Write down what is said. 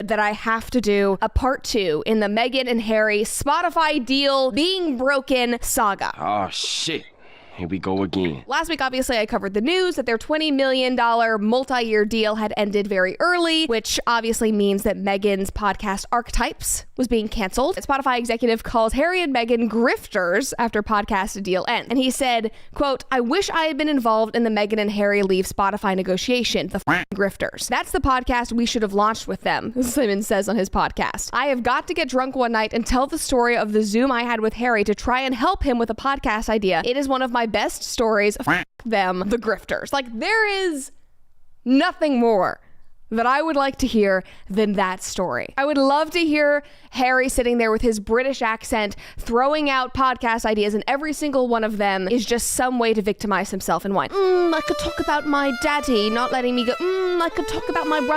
that I have to do a part 2 in the Meghan and Harry Spotify deal being broken saga. Oh, shit. Here we go again. Last week, obviously, I covered the news that their $20 million multi-year deal had ended very early, which obviously means that Meghan's podcast Archetypes was being canceled. A Spotify executive calls Harry and Meghan grifters after podcast deal ends. And he said, quote, "I wish I had been involved in the Meghan and Harry leave Spotify negotiation, the grifters. That's the podcast we should have launched with them," Simmons says on his podcast. "I have got to get drunk one night and tell the story of the Zoom I had with Harry to try and help him with a podcast idea. It is one of my best stories. Them, the grifters." Like, there is nothing more that I would like to hear than that story. I would love to hear Harry sitting there with his British accent, throwing out podcast ideas, and every single one of them is just some way to victimize himself and whine. I could talk about my daddy not letting me go. I could talk about my brother.